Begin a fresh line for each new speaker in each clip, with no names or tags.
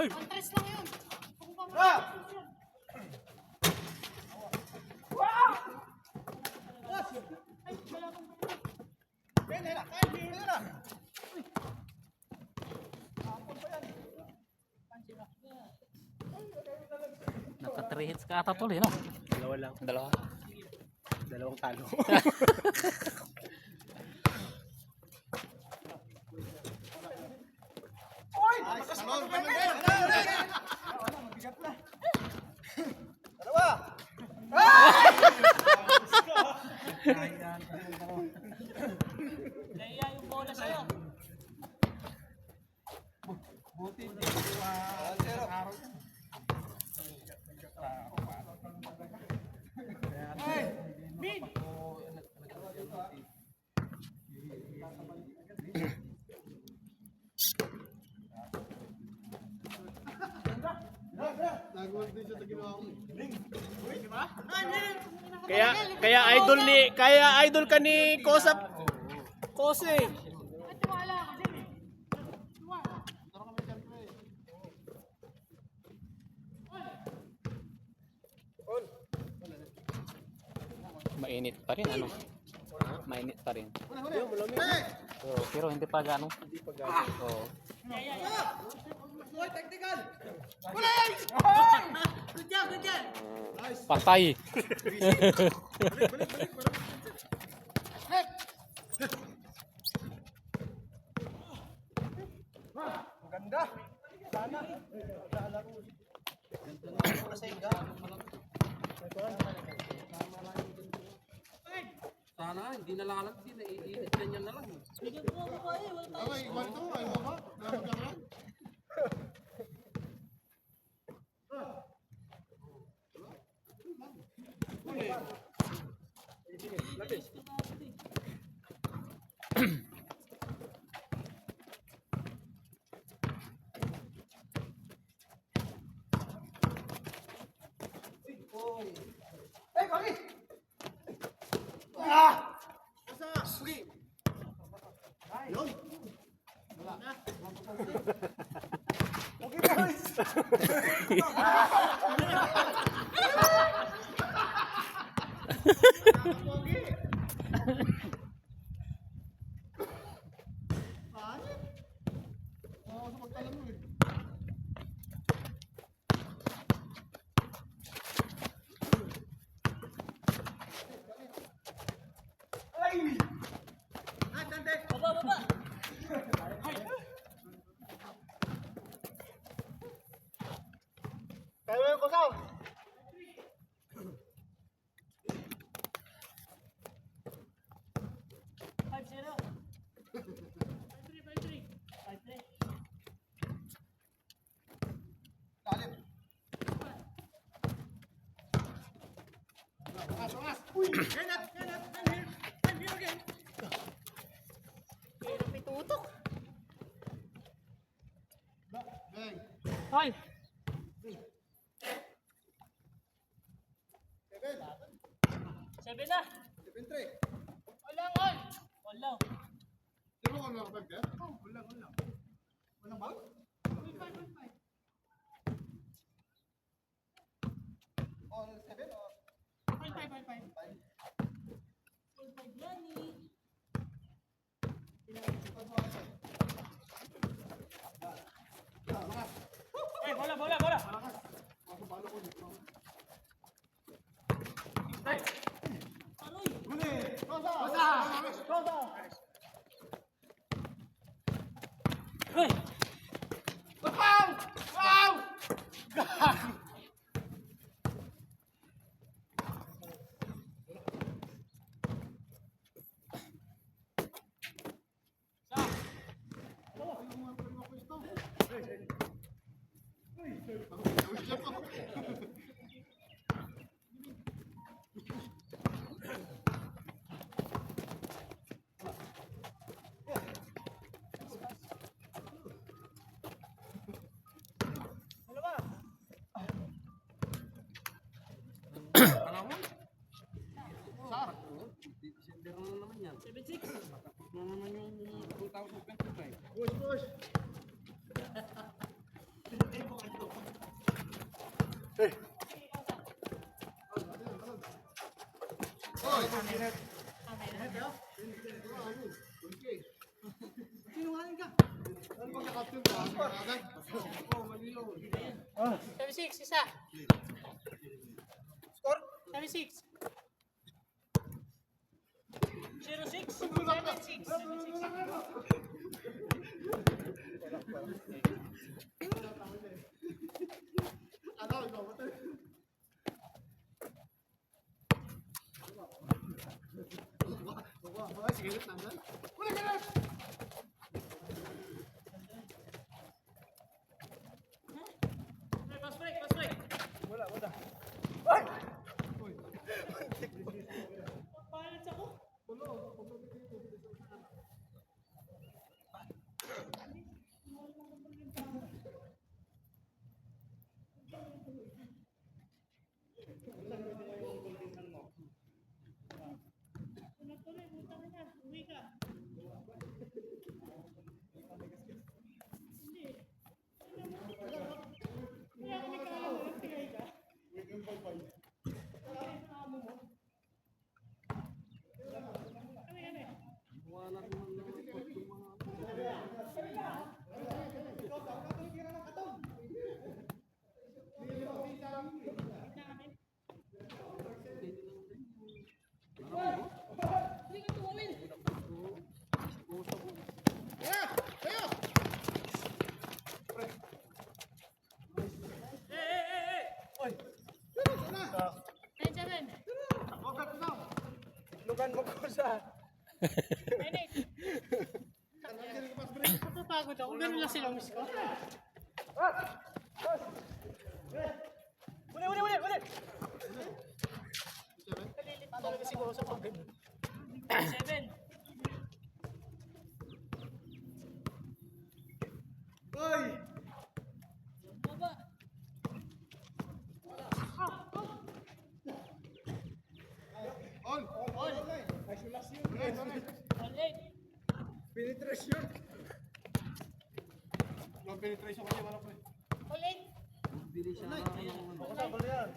Tres lang yun.
Naka 3 hits ka ata tuloy, no?
Dalawa lang.
Dalawa.
Dalawang talo.
Kaya yung bola sa'yo.
Kaya idol ka ni Kosap. Kose.
At tiwala ako dyan eh. Tiwala.
Mainit pa rin, ano? Mainit pa rin. Pero hindi pa gano. Hindi pa gano. Oo.
Good job, good job.
Patay.
Sana, hindi na lang alam, hindi na iinit, ganyan na lang.
Bigyan ko ako kayo. Wala tayo. Baba, baba.
Kaya mo Kosap.
Five, zero. 5-3, 5-3. 5-3. Hoy! Seven na!
7-3.
Walang all! Walang.
Di mo kung nakapag ka? Walang. Walang ba? Oh, 7 o?
5-5. Yan eh. Eh, bola, bola, bola! Hey!
December na naman yan.
7-6.
Tapos na naman yung 2025.
Push, push. Sinungaling ka. Ano ba ka-captain ka? Oh, malilo.
76, isa.
Score?
76. 06, 76.
Ano, ikaw, matay. Baba, sige, tanggal. Wala ka na!
Pass break, pass break.
Wala.
Papalit ako. Tuloy, punta ka na. Uwi ka. Hindi. Kaya kami kaalam mo, tingay ka. Amo mo.
Wala naman naman po yung mga...
Hindi ka tumawin. Ten, seven.
Lugan mo ko sa...
Eight. Napapagod ako. Ganun lang sila miss ko.
Uli!
Nalilit talaga siguro sa pag seven.
Hoy!
Baba.
On!
All eight.
Penetration! No penetration kasi wala pa eh.
All eight.
Bili siya ng ano.
Kasabal yan.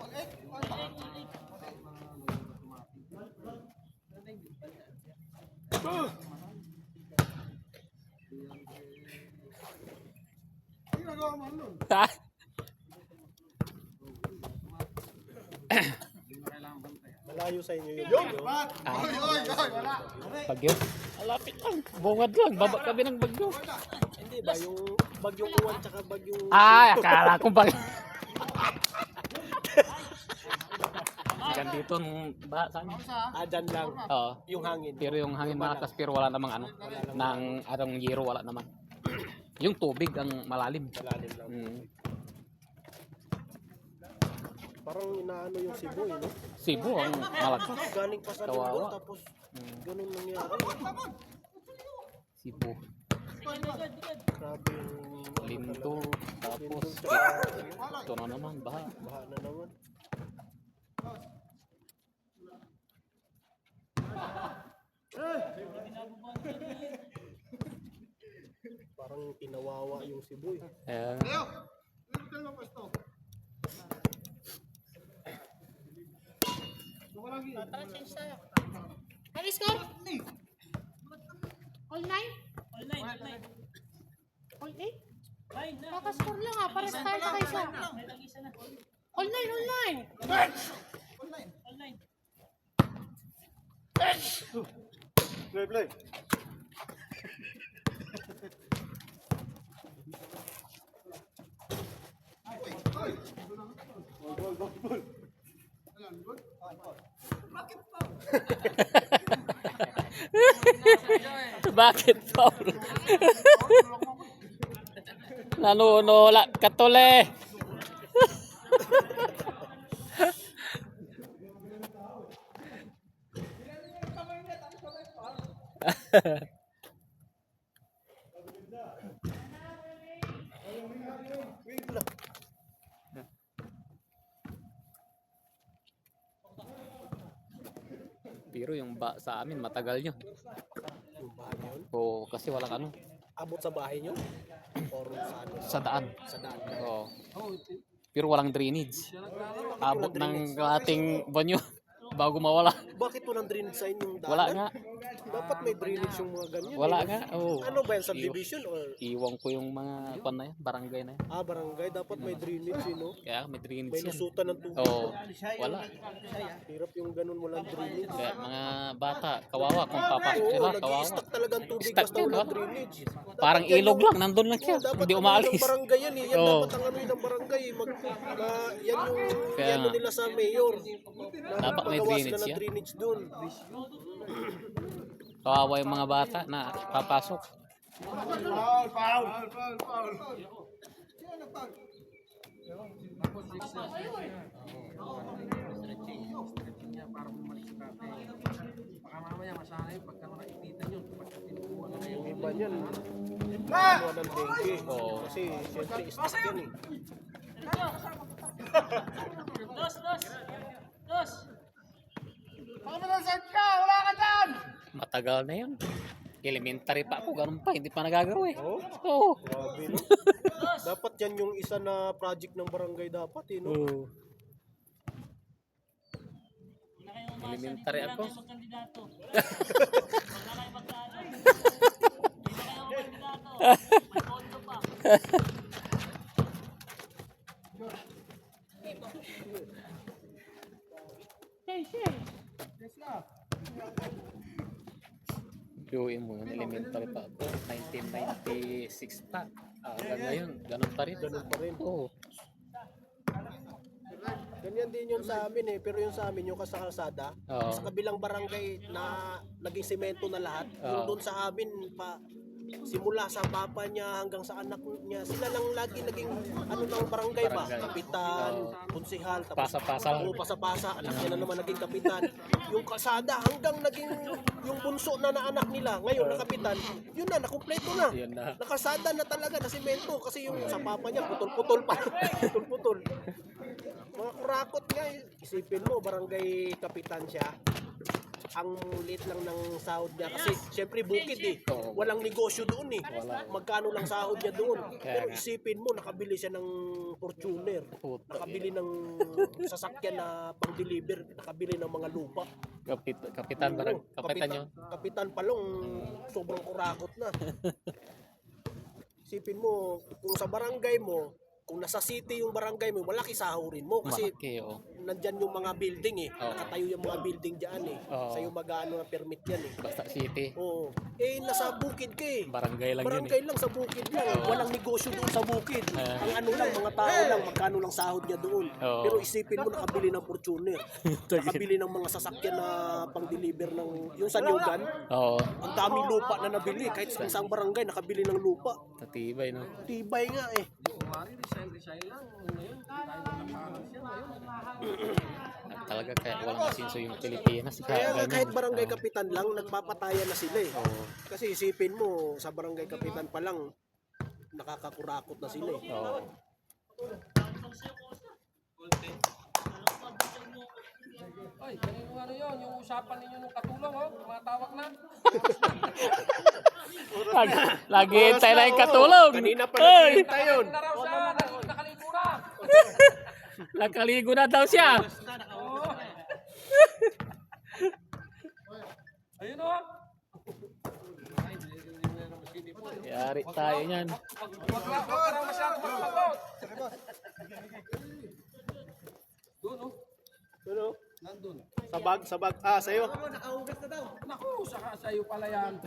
Ano nagawa mo nun?
Ha?
Malayo sa inyo yun.
Yung! Bat! Oy! Wala!
Bagyo? Alapit lang. Bungad lang. Baba kami ng bagyo.
Hindi ba yung bagyong uwan tsaka bagyong...
Ay, akala ko bagyo. Diyan dito nung baha sa amin.
Dyan lang.
Oo.
Yung hangin.
Pero yung hangin malakas pero wala namang ano. Nang anong yero wala naman. Yung tubig ang malalim.
Malalim lang.
Mm.
Parang inaano yung Cebu eh, no?
Cebu ang malakas.
Galing pa sa
Kawawa.
linggo tapos ganun nangyari.
Cebu.
Grabe yung...
Linto. Tapos ito na naman baha.
Baha na naman. Parang pinawawa yung Cebu eh.
Ayan.
Leo! Ano mo pwesto?
Tara, change tayo. Ano score? All nine? All nine. All eight? Kakascore lang ah. Para tayo sa isa. All nine, all nine. All nine.
Play! Goal! Alam, good?
Bakit Paul? Nanunula katule. Pero yung sa amin matagal nyo.
Yung bahay yun.
Oo, kasi walang ano.
Abot sa bahay nyo? Or sa ano?
Sa daan.
Sa daan.
Oo. Pero walang drainage.
Siya
Abot ng ating banyo bago mawala.
Bakit walang drainage sign yung daanan?
Wala nga.
Dapat may drainage yung mga ganyan.
Wala
eh.
nga. Oh.
Ano ba yan? Subdivision or
Iwan ko yung mga kwan na yan, barangay na yan.
barangay? Dapat may drainage, no?
Kaya may drainage
May
yan.
lusutan ng tubig.
Oo. Wala.
Hirap yung ganun walang drainage.
Kaya mga bata, kawawa kung papasok
Oo,
sila, kawawa.
nag-i-stack talagang tubig
Stuck
basta
yan,
walang
oh.
drainage.
Parang
Dapat yan
ilog
yung-
lang, nandun lang siya.
dapat
Hindi
ano
umaalis.
ng barangay yan eh. Yan
Oo.
dapat ang ano yun ng barangay. Yan yung
Kaya
yan
nga.
nila sa mayor.
Dapat may
Magawa sila
drainage
ng
yan.
drainage doon.
Kawawa yung mga bata na papasok.
Foul.
Stretching niya para bumalik sa dati. Baka mamaya masanay pagka makikita nyo. Pagka tinubuhan na
Yung
yung
iba niyan, ano ng dengue.
Oo.
Kasi siyempre stack yan eh.
Matagal na yun. Elementary pa ako, ganun pa, hindi pa nagagawa eh.
Oo.
Oo.
Grabe no. Dapat yan yung isa na project ng barangay dapat eh no.
Oo. Elementary ako. Gawin mo yun, elementary pa ako. 1996 pa. Hanggang ngayon, ganun pa rin.
Ganun pa rin.
Oo.
Ganyan din yun sa amin eh. Pero yung sa amin, yung sa kalsada,
Oo.
sa kabilang barangay na naging semento na lahat, yung
Oo.
doon sa amin pa simula sa papa niya hanggang sa anak niya, sila lang lagi naging ano ng barangay ba?
Barangay.
Kapitan, konsehal, tapos
Pasa-pasa.
Oo, pasa-pasa, anak niya na naman naging kapitan. Yung kalsada hanggang naging yung bunso na anak nila, ngayon na kapitan, yun na, nakumpleto na.
Yun na.
Nakasada na talaga na semento kasi yung sa papa niya putol-putol pa. Putol-putol. Mga kurakot nga, isipin mo, barangay kapitan siya. Ang liit lang ng sahod niya kasi syempre bukid eh.
Oo.
Walang negosyo doon eh.
Wala.
Magkano lang sahod niya doon.
Kaya
Pero
nga.
isipin mo, nakabili siya ng Fortuner.
Puta,
Nakabili ng sasakyan na pang-deliver. Nakabili ng mga lupa.
Kapitan, kapitan yun.
Kapitan Palong, sobrang kurakot na. Isipin mo, kung sa barangay mo, kung nasa city yung barangay mo, malaki sahurin mo kasi
Malaki, oh.
nandyan yung mga building eh.
Oo.
Nakatayo yung mga building dyan eh.
Oo.
Sa'yo mag-ano na permit yan eh.
Basta city.
Oo. Eh, nasa bukid ka eh.
Barangay lang yun
Barangay
eh.
lang sa bukid lang. Walang negosyo doon sa bukid.
Eh.
Ang ano lang, mga tao lang, magkano lang sahod niya doon.
Oo.
Pero isipin mo, nakabili ng Fortuner. Nakabili ng mga sasakyan na pang-deliver ng, yung sa Nyugan.
Oo.
Ang daming lupa na nabili. Kahit sa isang barangay, nakabili ng lupa.
Tatibay, no?
Tibay nga eh.
kumari, resign lang. Ngayon, tayo nakapalas yan ngayon.
Talaga kaya walang asinso yung Pilipinas.
Kaya nga
ganun.
kahit barangay kapitan lang, nagpapatayan na sila eh.
Oo.
Kasi isipin mo, sa barangay kapitan pa lang, nakakakurakot na sila eh.
Oo.
Ay, kanino ano yun, yung usapan ninyo nung katulong, oh, tumatawag na.
Lagi tayo na yung katulong.
Kanina pa
Ay!
naghihintay yun.
Na raw siya, nakaligo na.
Nakaligo na daw siya.
Oo. Ayun oh. Ay, hindi na naman sinipo.
Yari tayo niyan.
Wag raw masyadong magpagod. Doon oh.
Ano?
Nandun.
Sabag. Ah, sa'yo.
Naku, sa'yo pala yan.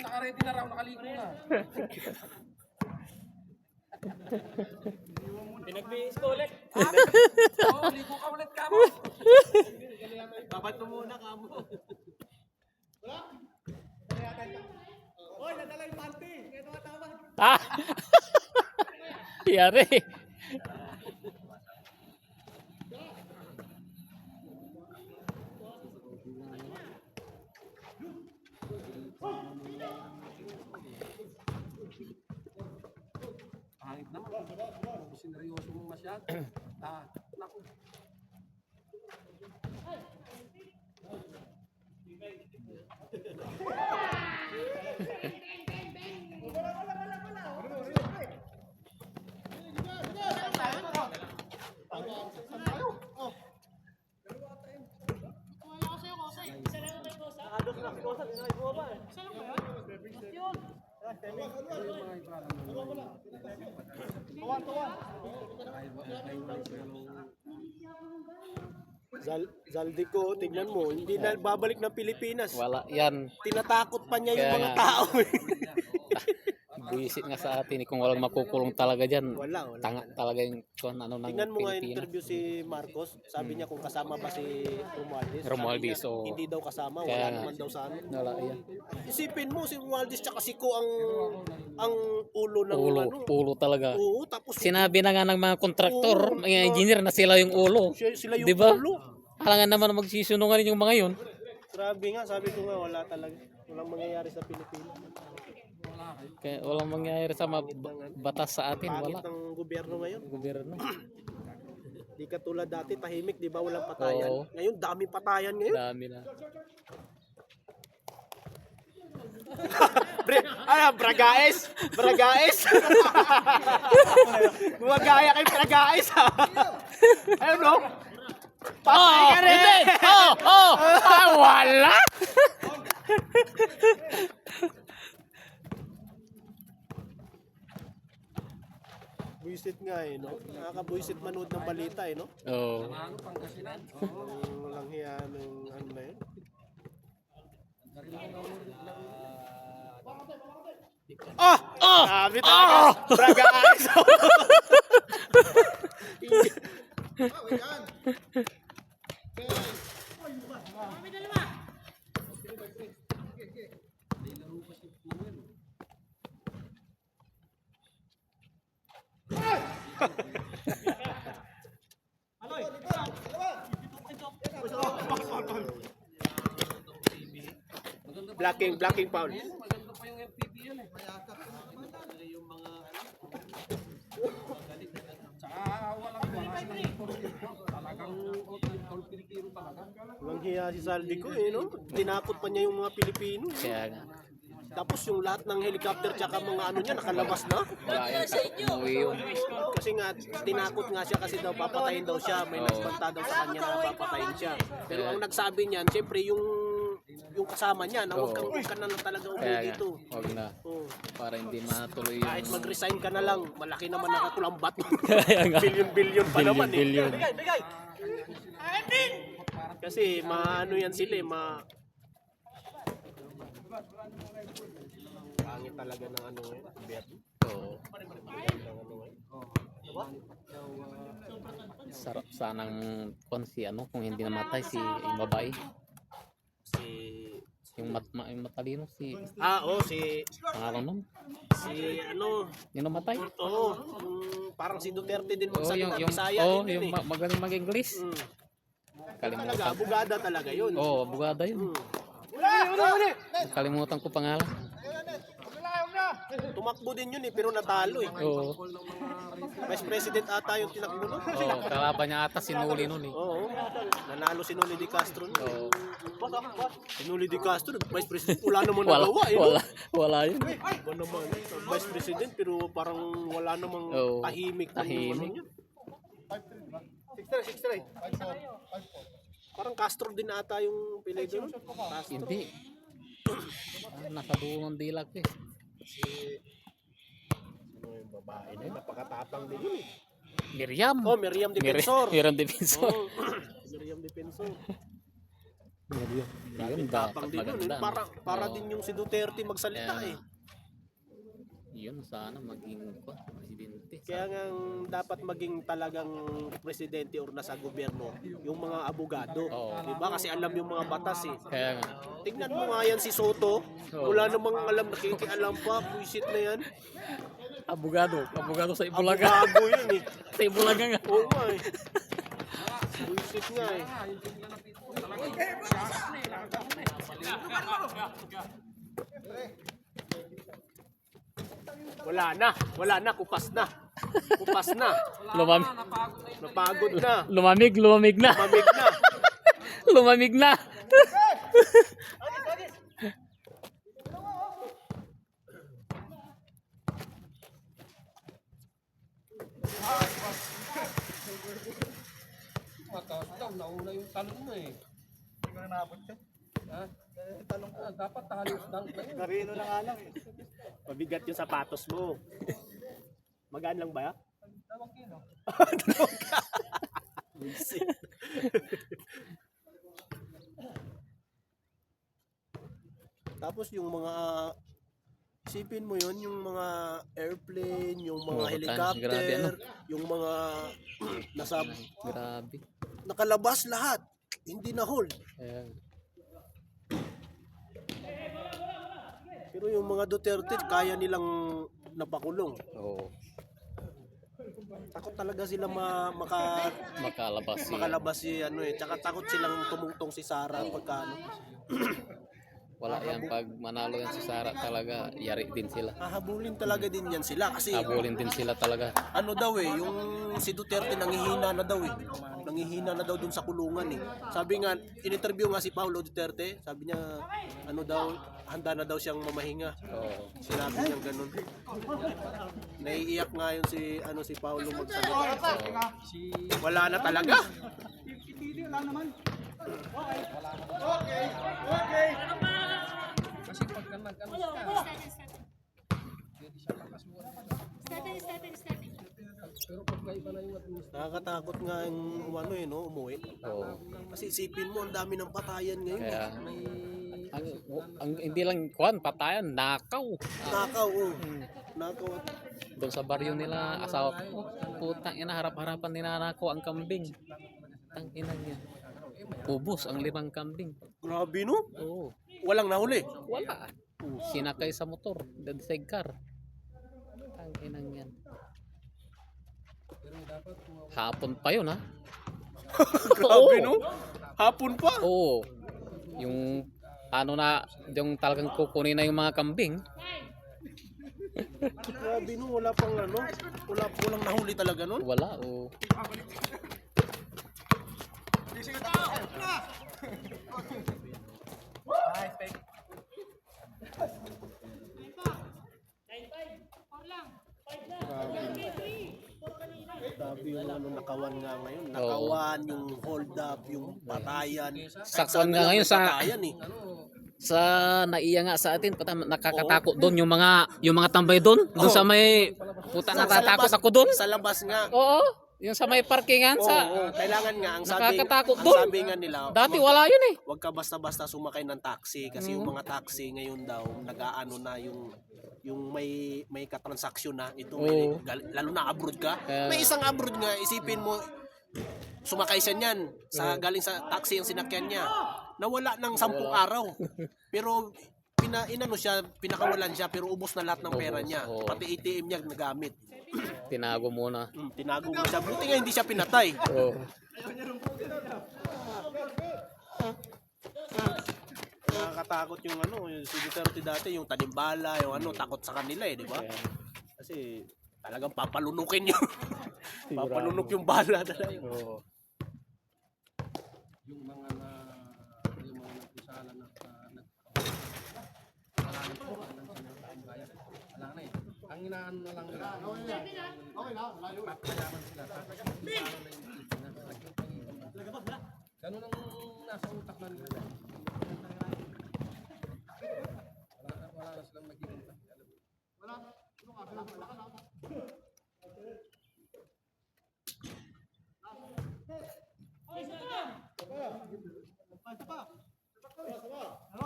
Nakaready na raw, nakaligo na.
Pinagbihis ko ulit.
Oo, ligo ka ulit ka mo.
Babat mo muna ka mo. Oy, nadala yung panty. Ito nga tama.
Ah! Yari.
Pangit naman. Kung sineryoso mo masyado. Naku.
Zaldico, tignan mo, hindi na babalik ng Pilipinas.
Wala yan.
Tinatakot pa niya yung
Kaya
mga
nga.
tao.
Buisit nga sa atin kung walang makukulong talaga dyan.
Wala.
Tanga talaga yung kung ano ng
Tingnan mo nga yung
Pilipinas.
interview si Marcos, sabi niya kung kasama ba si Romualdez.
Romualdez,
Sabi niya,
oo.
hindi daw kasama,
Kaya
wala
nga.
naman daw sa ano.
Wala yan.
Isipin mo si Romualdez tsaka si Ko ang ulo ng
Ulo,
ano.
ulo talaga.
Oo, tapos
Sinabi na nga ng mga kontraktor, mga engineer na sila yung ulo.
sila yung
Diba?
ulo.
Alangan naman magsisunungan yung mga yun.
Grabe nga, sabi ko nga wala talaga. Walang mangyayari sa Pilipinas.
Kaya walang mangyayari sa batas sa atin.
Pangit
Wala.
ng gobyerno ngayon.
Gobyerno.
Di katulad dati, tahimik, di ba? Walang patayan.
Oo.
Ngayon, daming patayan ngayon.
Dami na.
Bragaes! Bragaes! Gumagaya kay Bragaes, ha? Ayun, no? Patay ka rin!
Hindi! Wala!
Buisit nga eh, no? Nakakabuisit manood ng balita eh, no?
Oo.
Walang hiya ng ano na yun. Ah! Sabi talaga! Bragaes! Blocking foul.
Maganda pa yung MPP yan eh. Tsaka wala silang talagang Pilipino talaga.
Walang hiya si Saldico eh, no? Tinakot pa niya yung mga Pilipino.
Kaya nga.
Tapos yung lahat ng helicopter tsaka mga ano niya nakalabas na.
Wala yung umuwi yun.
Kasi nga tinakot nga siya kasi daw papatayin daw siya. May nagbanta daw sa kanya na papatayin siya. Pero ang nagsabi niyan, syempre yung kasama niya na huwag ka na lang talaga umuwi
Kaya nga.
dito.
Huwag na.
Oh.
Para hindi matuloy
Kahit
yung
mag-resign ka na lang, malaki naman nakakulambat.
Kaya nga.
Billion pa naman eh.
Billion.
Kasi maano yan sila eh, pangit talaga ng ano eh, gobyerno.
Oo. Sarap sanang si ano kung hindi namatay si yung babae. Yung matalino si pangalan nun.
Si ano,
Yung namatay.
parang si Duterte din
Oo,
magsalita,
yung
Bisaya din yun
yung
eh.
magaling mag-English.
Talaga,
Kalimutan.
abogada talaga yun.
Oo, abogada yun. Kalimutan ko pangalan.
Tumakbo din yun eh, pero natalo eh.
Oo.
Vice President ata yung tinakbo nun.
Oo, kalaban niya ata si Noli nun eh.
Oo, nanalo si Noli Di Castro nun.
Oo.
Si Noli Di Castro, Vice President, wala naman nagawa eh. no?
Wala yun.
Wala naman, Vice President, pero parang wala namang
Oo,
tahimik.
tahimik.
6-3. Parang Castro din ata yung piledo nun. Castro.
Hindi. Nasa dulo ng dilag eh.
Ano yung babae na yun? Napakatapang din yun eh.
Miriam.
Oh, Miriam Defensor.
Miriam Defensor.
Oh, Miriam Defensor.
Miriam
Tapang
dapat
din yun.
maganda.
Eh. Para
Oo.
din yung si Duterte magsalita
Kaya
eh.
Yun sana maging presidente.
Kaya nga dapat maging talagang presidente or nasa gobyerno yung mga abogado.
Oo.
Diba? Kasi alam yung mga batas eh.
Kaya nga.
Tingnan mo nga yan si Soto. Wala namang alam, nakikialam pa. Buisit na yan.
Abogado sa Ibulaga.
Bago yun eh.
Sa Ibulaga nga.
Oo nga eh. Buisit nga eh. Wala na, kupas na. Napagod na.
Lumamig na.
Mamig na.
Lumamig na.
Mataas daw, nauna yung talon mo eh.
Hindi ko na naabot ka.
Ha? Dapat halos dunk na yun.
Karino na nga lang eh.
Mabigat yung sapatos mo. Magaan lang ba ya? Tapos yung mga isipin mo yun, yung mga airplane, yung mga
Oo, grabe,
helicopter,
ano?
yung mga nasa
Grabe.
nakalabas lahat, hindi na hold.
Ayan.
Pero yung mga Duterte kaya nilang napakulong.
Oo.
Takot talaga sila
Makalabas siya.
makalabas si ano eh. Tsaka takot silang tumungtong si Sara pagka ano.
Wala yan. Pag manalo yan si Sara talaga, yari din sila.
Hahabulin talaga din yan sila kasi
Habulin din sila talaga.
ano daw eh, yung si Duterte nangihina na daw eh. Nangihina na daw dun sa kulungan eh. Sabi nga, in-interview nga si Paulo Duterte, sabi niya, ano daw, handa na daw siyang mamahinga.
Oo.
Sinabi niya ganun. Naiiyak nga yun si Paulo magsalita. Wala na talaga.
Kasi pagka nag-ano siya, pwede siya pakasuhan. Pero pagka iba na yung administration,
Nakakatakot nga yung ano eh, no, umuwi.
Oo.
Kasi isipin mo, ang dami ng patayan ngayon.
Kaya, ang hindi lang kuan, patayan, nakaw.
Nakaw, oh. Nakaw.
Doon sa baryo nila, asawa, putang ina, harap-harapan ninanako ang kambing. Tang ina niya. Ubos ang 5 kambing.
Grabe no?
Oo.
Walang nahuli.
Wala. Sinakay sa motor, dead sidecar. Tang ina niyan. Hapon pa yun ha.
Grabe no? Hapon pa.
Oo. Yung ano na, yung talagang kukunin na yung mga kambing.
Grabe no, wala pang ano. Walang nahuli talaga nun.
Wala. Oo.
Grabe yung ano, nakawan nga ngayon. Nakawan, yung hold up, yung patayan.
Saksan nga ngayon sa
Patayan eh.
sa naiya nga sa atin, nakakatakot doon yung mga tambay doon sa may puta, natatakot ako doon.
Sa labas nga.
Oo, yung sa may parkingan
Oo,
sa
kailangan nga
nakakatakot
ang
doon.
sabi nga nila,
Dati wala yun eh.
wag ka basta-basta sumakay ng taxi kasi yung mga taxi ngayon daw nag-aano na yung may katransaksyon na ito
Oo.
lalo na abroad ka.
Kaya-
May isang abroad nga, isipin mo sumakay siya niyan sa galing sa taxi yung sinakyan niya. Nawala ng 10 araw. Pero pinakawalan siya pero ubos na lahat ng pera niya.
Oo.
Pati ATM niya nagamit.
Tinago muna.
Tinago mo siya. Buti nga hindi siya pinatay.
Oo.
Nakakatakot yung ano, yung si Duterte dati, yung tanimbala, yung ano, takot sa kanila eh, di ba? Kasi talagang papalunukin yung papalunok yung bala talaga.
Oo.
yung mga nagpisala na wala na eh. Ang inaano na lang nila, papayaman sila. Tapos yung pisala na yung ganun ang nasa utak na nila. Wala na silang magiging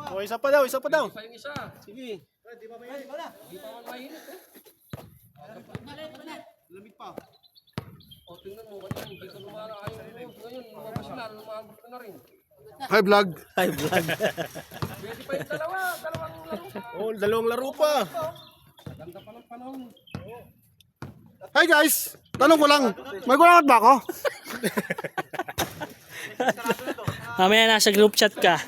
O, isa pa daw, isa pa daw.
pa yung isa.
Sige.
Di pa man mainit eh.
Lamig pa.
O tingnan mo, kanyan, hindi ka lumala ayaw mo. Ngayon, lumabas na, lumabas ka na rin.
Hi vlog.
Pwede pa yung dalawang laro.
Oh, dalawang laro pa.
Ganda pa ng panahon.
Hi guys. Tanong ko lang. May gulangat ba ako?
Mamaya nasa group chat ka.